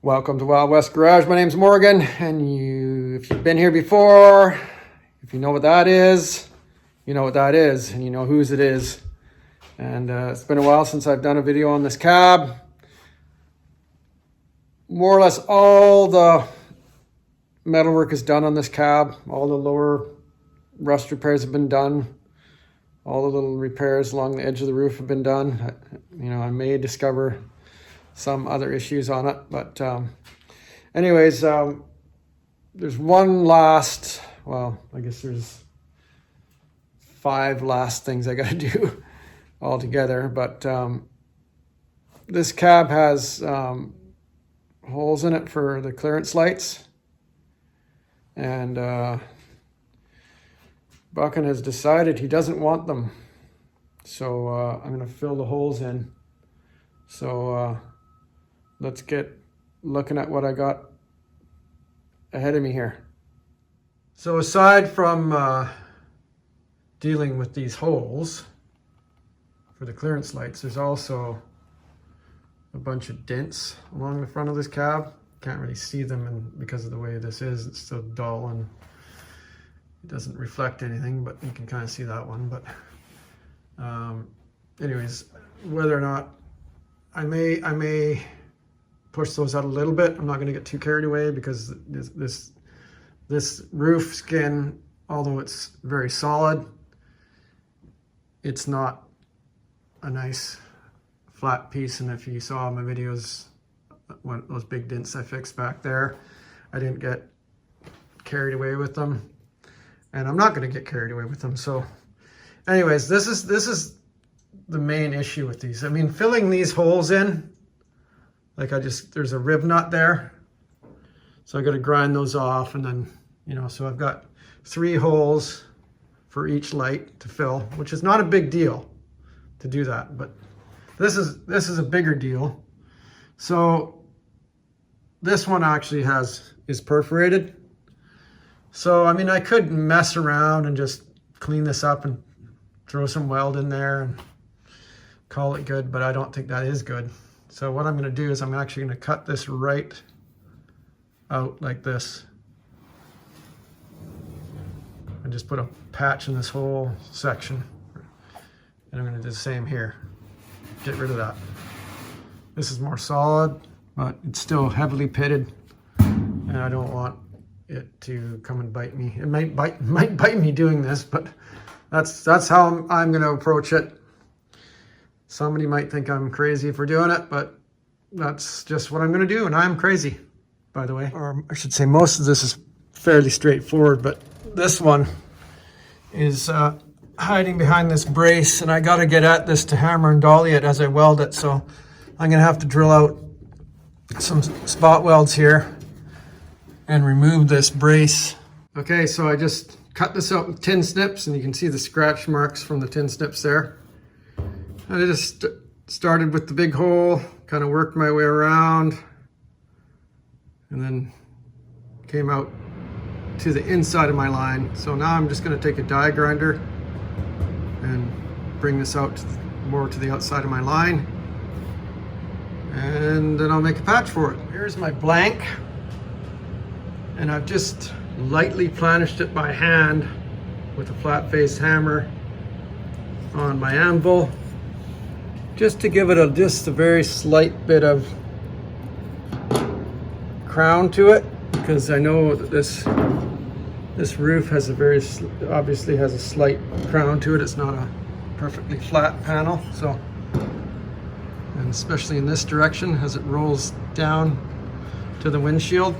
Welcome to Wild West Garage. My name's Morgan, and if you've been here before, if you know what that is, you know what that is, and you know whose it is. And it's been a while since I've done a video on this cab. More or less all the metalwork is done on this cab. All the lower rust repairs have been done. All the little repairs along the edge of the roof have been done. I may discover some other issues on it, but anyways, there's one last, well, I guess there's 5 last things I gotta do all together, but this cab has holes in it for the clearance lights, and Buchan has decided he doesn't want them, so I'm gonna fill the holes in. So let's get looking at what I got ahead of me here. So aside from dealing with these holes for the clearance lights, there's also a bunch of dents along the front of this cab. Can't really see them, and because of the way this is, it's so dull and it doesn't reflect anything, but you can kind of see that one. But anyways, whether or not I may push those out a little bit. I'm not going to get too carried away, because this roof skin, although it's very solid, it's not a nice flat piece. And if you saw my videos, those big dents I fixed back there, I didn't get carried away with them, and I'm not going to get carried away with them. So anyways, this is the main issue with these. I mean, filling these holes in, like there's a rib nut there, so I got to grind those off, and then so I've got 3 holes for each light to fill, which is not a big deal to do that, but this is a bigger deal. So this one actually is perforated. So I mean, I could mess around and just clean this up and throw some weld in there and call it good, but I don't think that is good. So what I'm going to do is I'm actually going to cut this right out like this, and just put a patch in this whole section, and I'm going to do the same here. Get rid of that. This is more solid, but it's still heavily pitted, and I don't want it to come and bite me. It might bite me doing this, but that's how I'm going to approach it. Somebody might think I'm crazy for doing it, but that's just what I'm going to do, and I'm crazy, by the way. Or I should say, most of this is fairly straightforward, but this one is hiding behind this brace, and I got to get at this to hammer and dolly it as I weld it, so I'm going to have to drill out some spot welds here and remove this brace. Okay, so I just cut this out with tin snips, and you can see the scratch marks from the tin snips there. I just started with the big hole, kind of worked my way around, and then came out to the inside of my line. So now I'm just going to take a die grinder and bring this out more to the outside of my line, and then I'll make a patch for it. Here's my blank, and I've just lightly planished it by hand with a flat face hammer on my anvil, just to give it just a very slight bit of crown to it, because I know that this roof has obviously has a slight crown to it. It's not a perfectly flat panel, so, and especially in this direction as it rolls down to the windshield.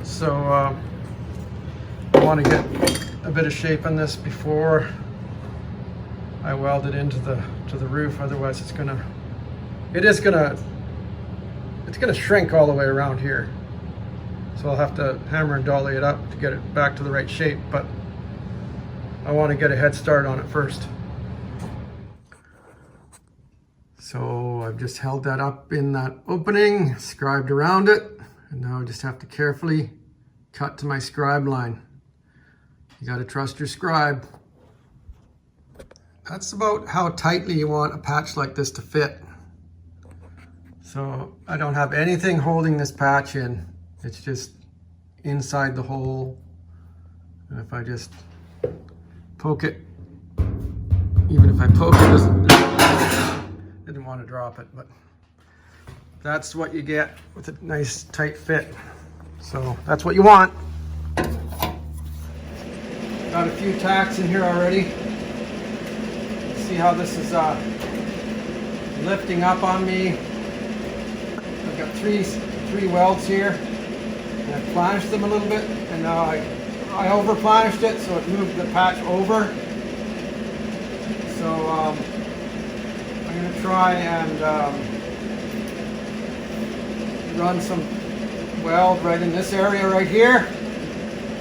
So I want to get a bit of shape on this before I weld it into the roof. Otherwise it's gonna shrink all the way around here. So I'll have to hammer and dolly it up to get it back to the right shape, but I want to get a head start on it first. So I've just held that up in that opening, scribed around it, and now I just have to carefully cut to my scribe line. You got to trust your scribe. That's about how tightly you want a patch like this to fit. So I don't have anything holding this patch in. It's just inside the hole. And if I just poke it, even if I poke it, I didn't want to drop it, but that's what you get with a nice tight fit. So that's what you want. Got a few tacks in here already. See how this is lifting up on me. I've got three welds here, and I planished them a little bit, and now I over planished it, so it moved the patch over. So I'm going to try and run some weld right in this area right here.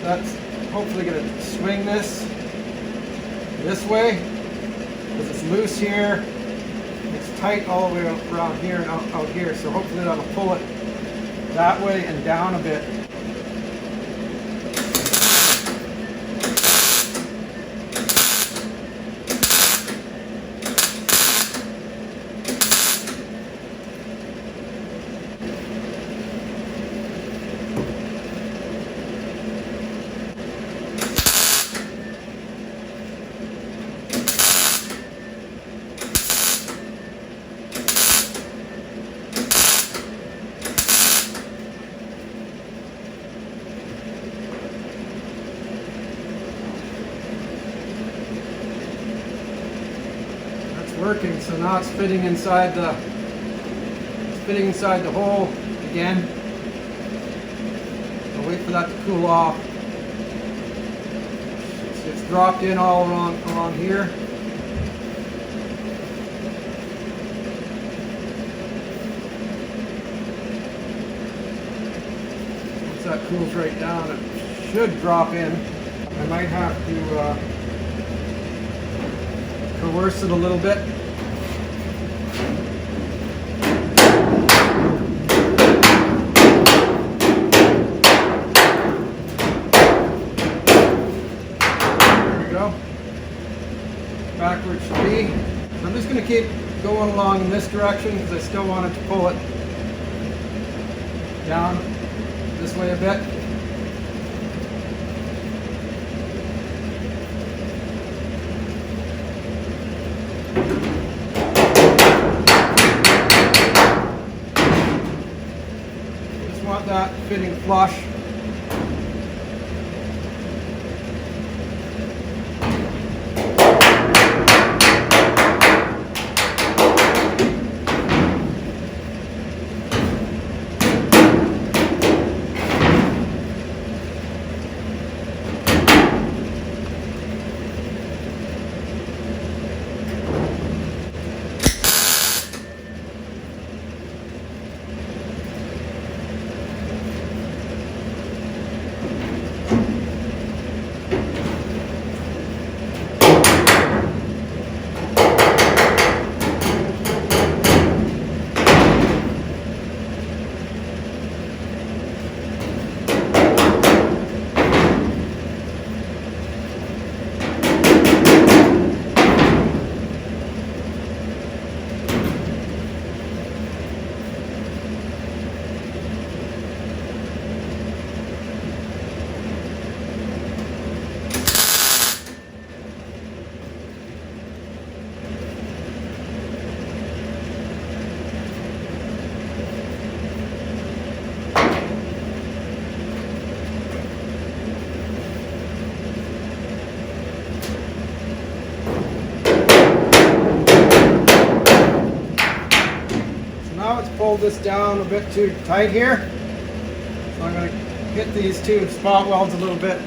That's hopefully going to swing this way, because it's loose here. It's tight all the way around here and out here, so hopefully that'll pull it that way and down a bit. Working, so now it's fitting inside the hole again. I'll wait for that to cool off. It's dropped in all around here. Once that cools right down, it should drop in. I might have to coerce it a little bit. There we go. Back where it should be. I'm just going to keep going along in this direction because I still wanted to pull it down this way a bit. Want that fitting flush. Pulled this down a bit too tight here, so I'm going to hit these two spot welds a little bit.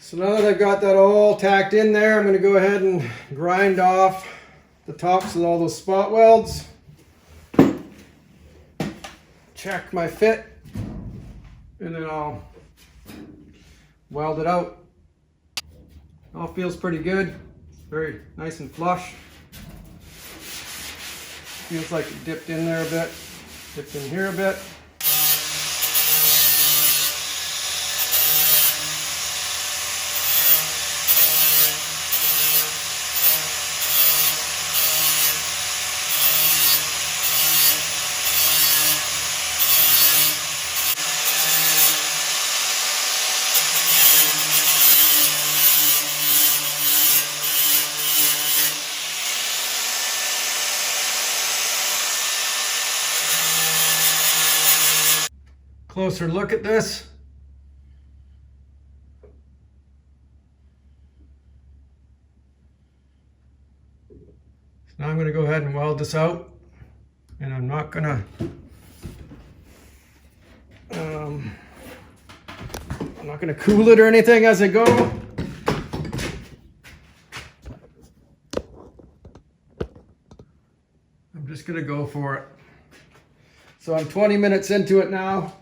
So now that I've got that all tacked in there, I'm going to go ahead and grind off the tops of all those spot welds. Check my fit, and then I'll weld it out. All feels pretty good. Very nice and flush. Feels like it dipped in there a bit, dipped in here a bit. Closer look at this. So now I'm going to go ahead and weld this out, and I'm not going to cool it or anything as I go. I'm just going to go for it. So I'm 20 minutes into it now.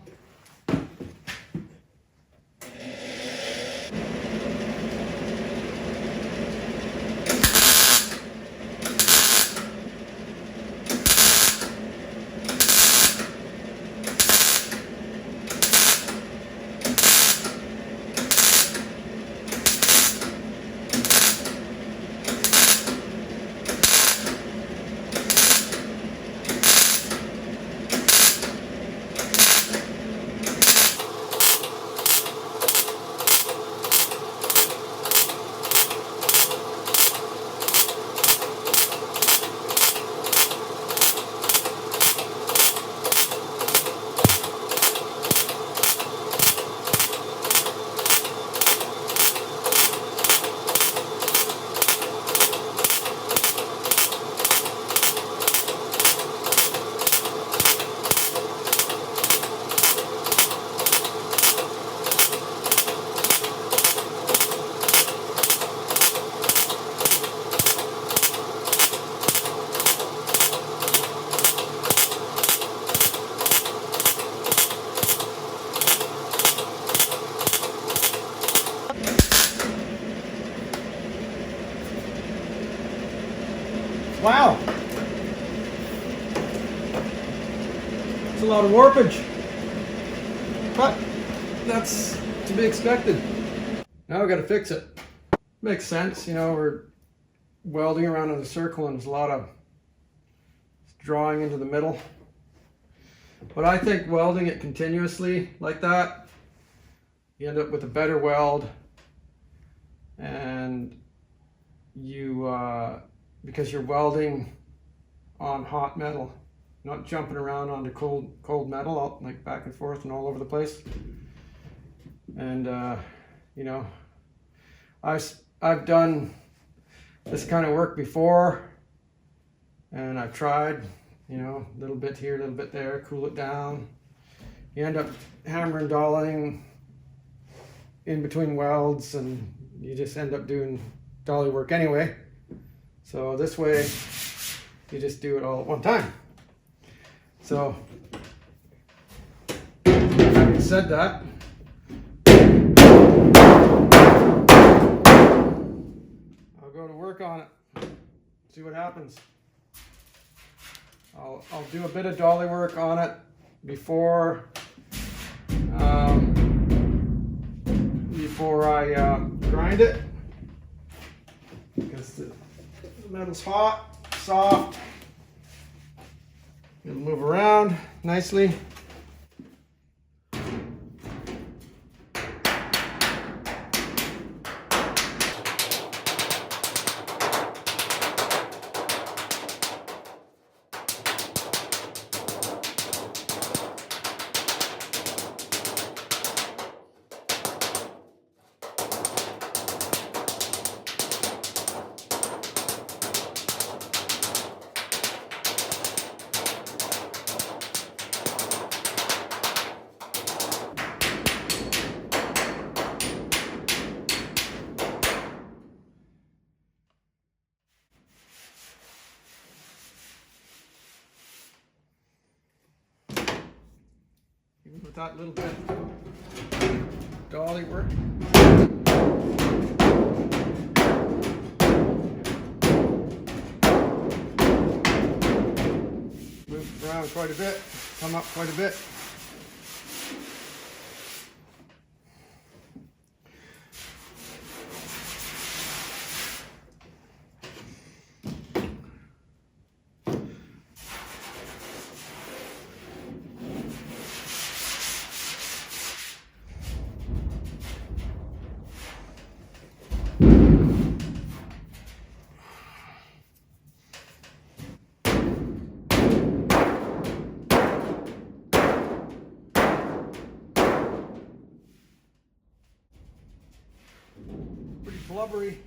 Wow, it's a lot of warpage, but that's to be expected. Now I've got to fix it. Makes sense, you know, we're welding around in a circle and there's a lot of drawing into the middle. But I think welding it continuously like that, you end up with a better weld, and you because you're welding on hot metal, not jumping around onto cold metal, like back and forth and all over the place. And you know, I've done this kind of work before, and I've tried, you know, a little bit here, a little bit there, cool it down. You end up hammering, dollying in between welds, and you just end up doing dolly work anyway. So this way, you just do it all at one time. So, having said that, I'll go to work on it, see what happens. I'll do a bit of dolly work on it before I grind it, because the metal's hot, soft, it'll move around nicely. with that little bit of dolly work. Move around quite a bit, come up quite a bit. Pretty blubbery.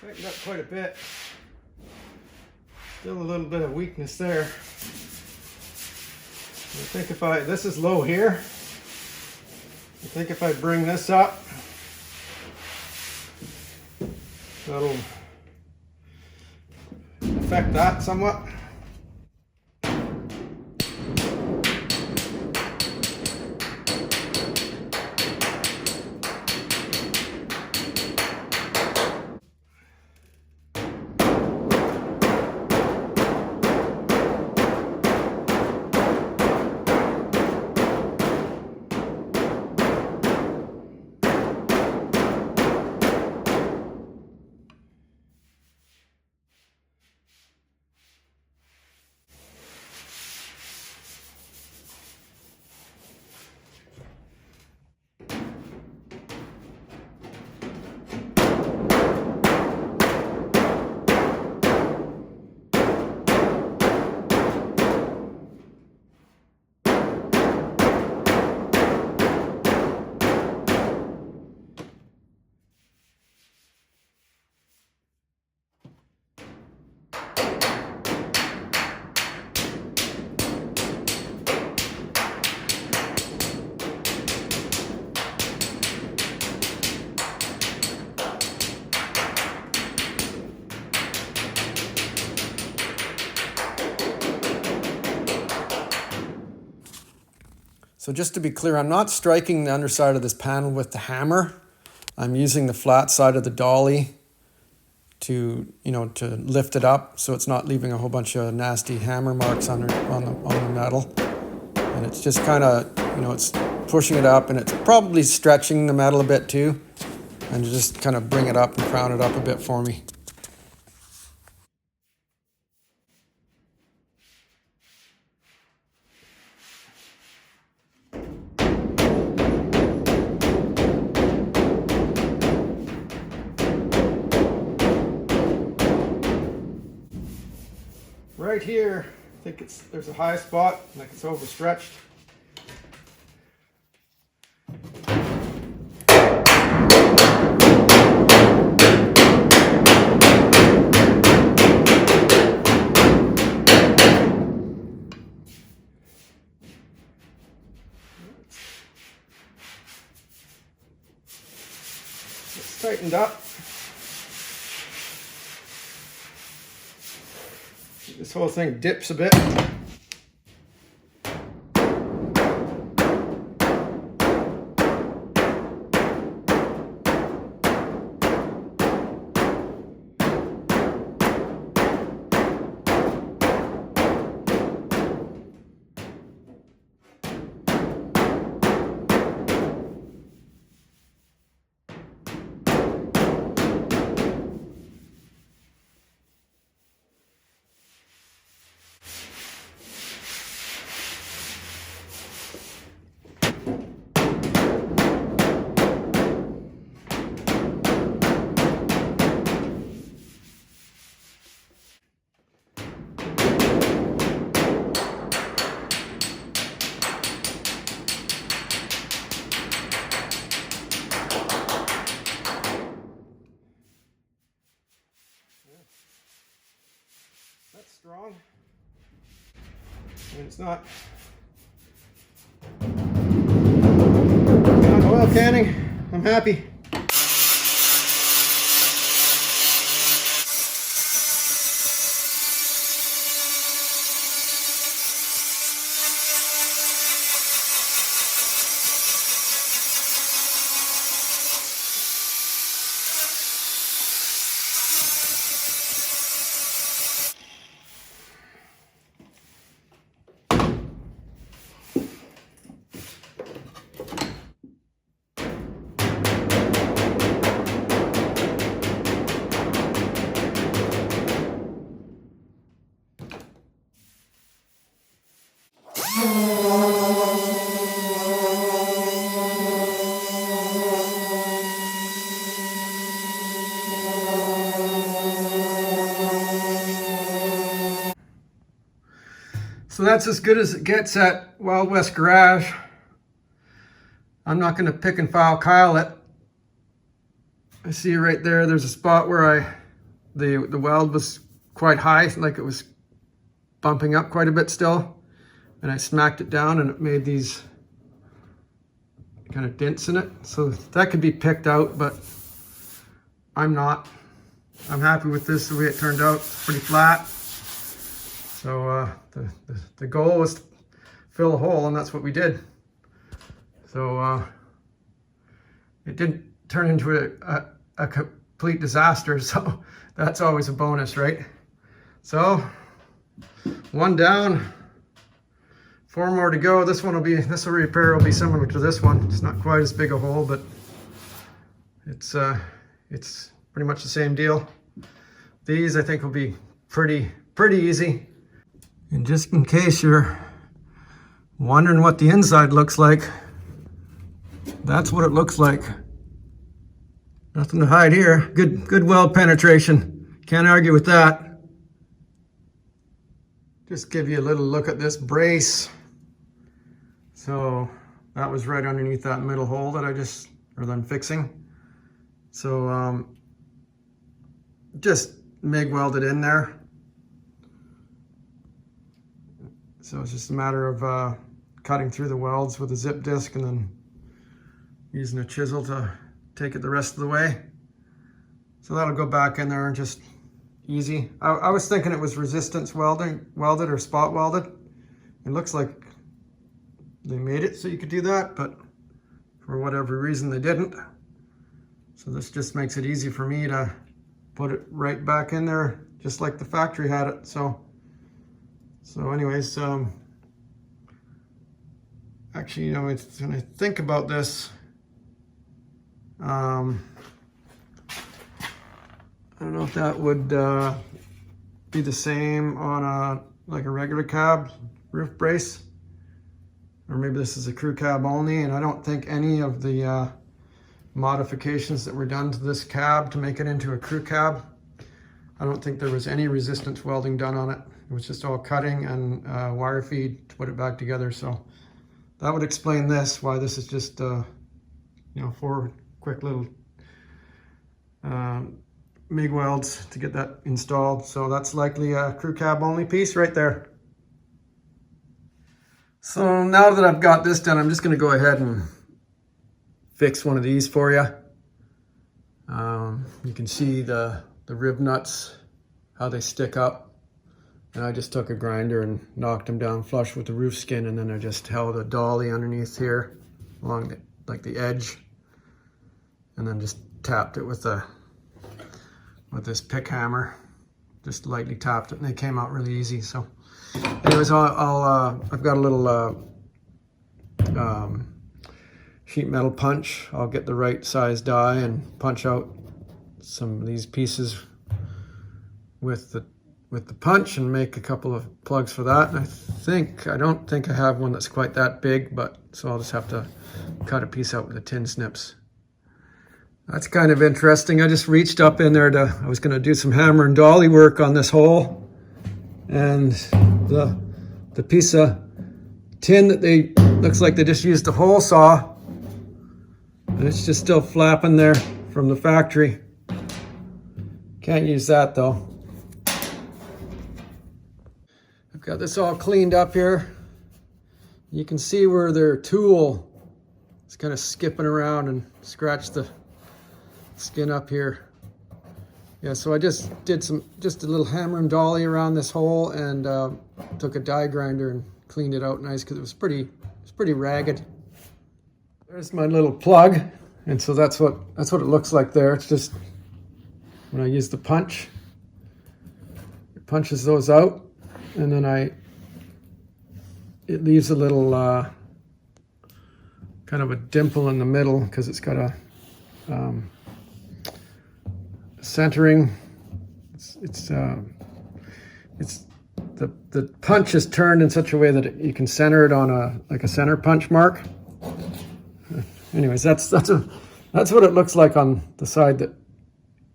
Tightened up quite a bit. Still a little bit of weakness there. I think if this is low here. I think if I bring this up, that'll affect that somewhat. So just to be clear, I'm not striking the underside of this panel with the hammer. I'm using the flat side of the dolly to, to lift it up so it's not leaving a whole bunch of nasty hammer marks on the metal. And it's just kind of, it's pushing it up, and it's probably stretching the metal a bit too. And just kind of bring it up and crown it up a bit for me. Right here, I think there's a high spot, like it's overstretched. It's tightened up. This whole thing dips a bit. That's strong. And it's not oil canning. I'm happy. So that's as good as it gets at Wild West Garage. I'm not going to pick and file Kyle it. I see right there, there's a spot where the weld was quite high, like it was bumping up quite a bit still. And I smacked it down and it made these kind of dents in it. So that could be picked out, but I'm not. I'm happy with this, the way it turned out. It's pretty flat. So the goal was to fill a hole, and that's what we did. So it didn't turn into a complete disaster, so that's always a bonus, right? So one down, 4 more to go. This repair will be similar to this one. It's not quite as big a hole, but it's pretty much the same deal. These I think will be pretty easy. And just in case you're wondering what the inside looks like, that's what it looks like. Nothing to hide here. Good weld penetration. Can't argue with that. Just give you a little look at this brace. So that was right underneath that middle hole that I'm fixing. So just MIG welded in there. So it's just a matter of cutting through the welds with a zip disc and then using a chisel to take it the rest of the way. So that'll go back in there and just easy. I was thinking it was resistance welded or spot welded. It looks like they made it so you could do that, but for whatever reason they didn't. So this just makes it easy for me to put it right back in there, just like the factory had it. So anyways, actually, you know, when I think about this, I don't know if that would be the same on like a regular cab roof brace, or maybe this is a crew cab only. And I don't think any of the modifications that were done to this cab to make it into a crew cab, I don't think there was any resistance welding done on it. It was just all cutting and wire feed to put it back together. So that would explain this, why this is just you know, 4 quick little MIG welds to get that installed. So that's likely a crew cab only piece right there. So now that I've got this done, I'm just going to go ahead and fix one of these for you. You can see the rib nuts, how they stick up. And I just took a grinder and knocked them down flush with the roof skin, and then I just held a dolly underneath here along the edge, and then just tapped it with this pick hammer. Just lightly tapped it, and they came out really easy. So anyways, I've got a little sheet metal punch. I'll get the right size die and punch out some of these pieces with the punch and make a couple of plugs for that. And I don't think I have one that's quite that big, but so I'll just have to cut a piece out with the tin snips. That's kind of interesting. I just reached up in there I was going to do some hammer and dolly work on this hole, and the piece of tin that looks like they just used a hole saw, and it's just still flapping there from the factory. Can't use that though. I've got this all cleaned up here. You can see where their tool is kind of skipping around and scratched the skin up here. Yeah, so I just did just a little hammer and dolly around this hole, and took a die grinder and cleaned it out nice, because it was pretty ragged. There's my little plug, and so that's what it looks like there. It's just when I use the punch, it punches those out, and then it leaves a little kind of a dimple in the middle, because it's got a centering. The punch is turned in such a way that you can center it on like a center punch mark. Anyways, that's what it looks like on the side that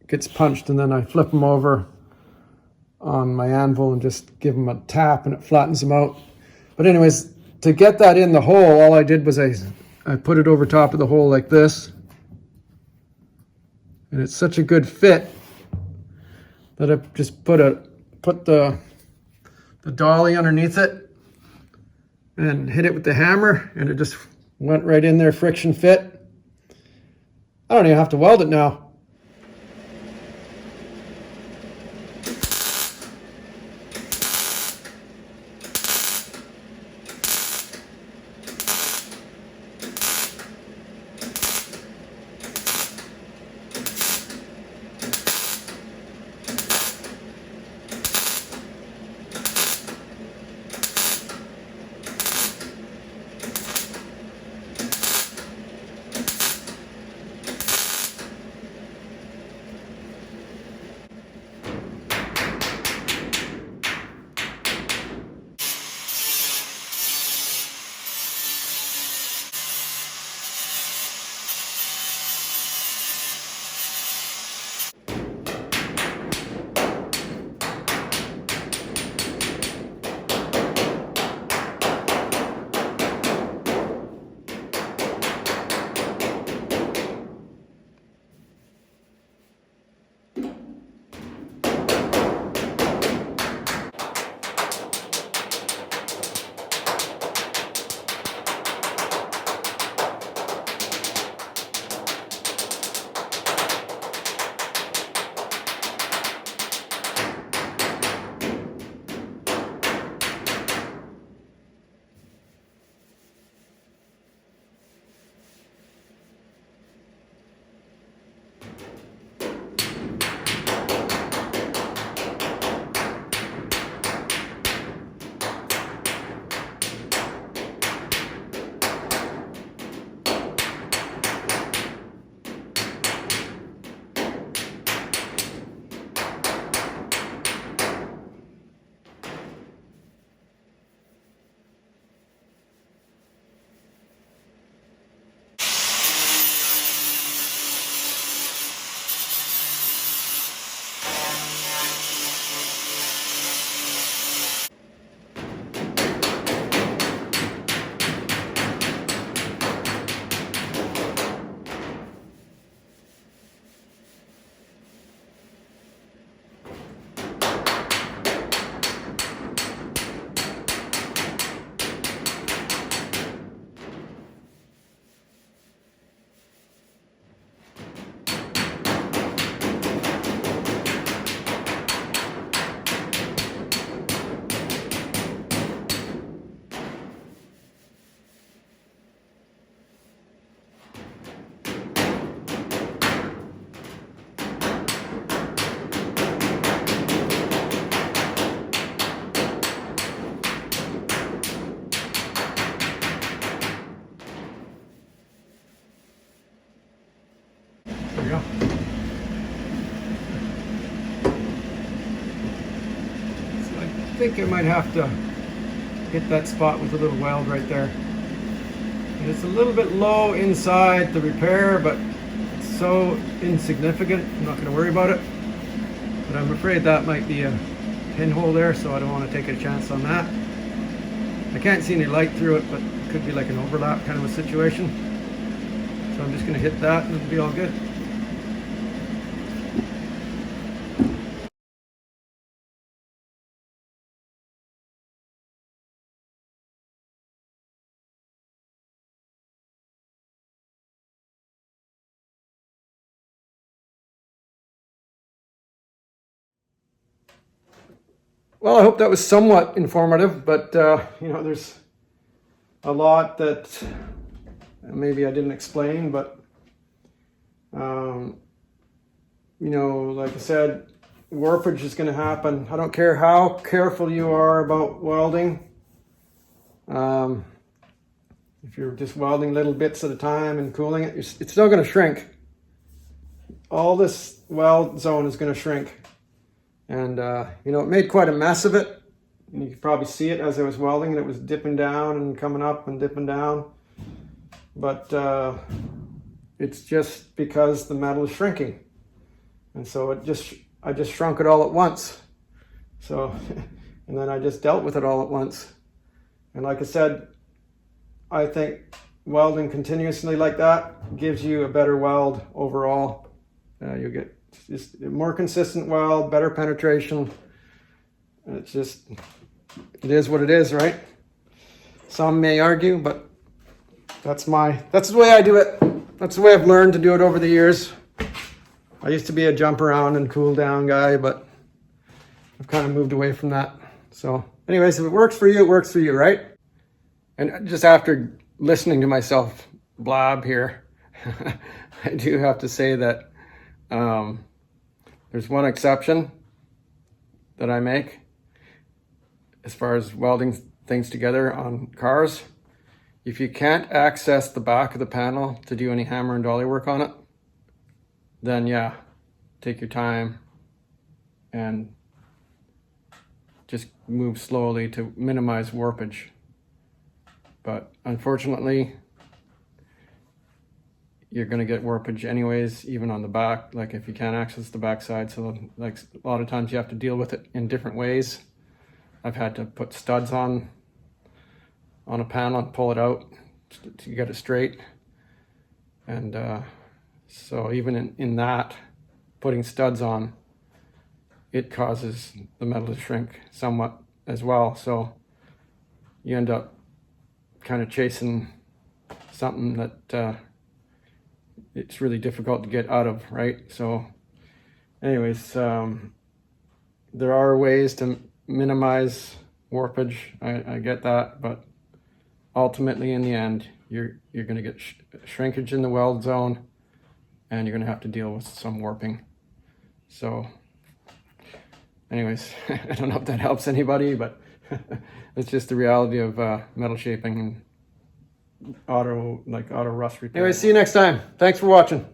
gets punched, and then I flip them over on my anvil and just give them a tap, and it flattens them out. But anyways, to get that in the hole, all I did was I put it over top of the hole like this, and it's such a good fit that I just put the dolly underneath it and hit it with the hammer, and it just went right in there, friction fit. I don't even have to weld it now. think I might have to hit that spot with a little weld right there. And it's a little bit low inside the repair, but it's so insignificant, I'm not going to worry about it. But I'm afraid that might be a pinhole there, so I don't want to take a chance on that. I can't see any light through it, but it could be like an overlap kind of a situation. So I'm just going to hit that and it'll be all good. Well, I hope that was somewhat informative, but you know, there's a lot that maybe I didn't explain, but you know, like I said, warpage is going to happen. I don't care how careful you are about welding. If you're just welding little bits at a time and cooling it, it's still going to shrink. All this weld zone is going to shrink. And, you know, it made quite a mess of it. And you could probably see it as I was welding, and it was dipping down and coming up and dipping down. But it's just because the metal is shrinking. And so I just shrunk it all at once. So, and then I just dealt with it all at once. And like I said, I think welding continuously like that gives you a better weld overall. You'll get just a more consistent weld, better penetration. It's just, it is what it is, right? Some may argue, but that's the way I do it. That's the way I've learned to do it over the years. I used to be a jump around and cool down guy, but I've kind of moved away from that. So anyways, if it works for you, it works for you, right? And just after listening to myself blab here, I do have to say that there's one exception that I make as far as welding things together on cars. If you can't access the back of the panel to do any hammer and dolly work on it, then yeah, take your time and just move slowly to minimize warpage. But unfortunately, you're going to get warpage anyways, even on the back, like if you can't access the back side. So like a lot of times you have to deal with it in different ways. I've had to put studs on a panel and pull it out to get it straight. And so even in that, putting studs on, it causes the metal to shrink somewhat as well. So you end up kind of chasing something that it's really difficult to get out of, right? So anyways, there are ways to minimize warpage. I get that, but ultimately in the end, you're going to get shrinkage in the weld zone, and you're going to have to deal with some warping. So anyways, I don't know if that helps anybody, but it's just the reality of metal shaping and auto rust repair. Anyway, see you next time. Thanks for watching.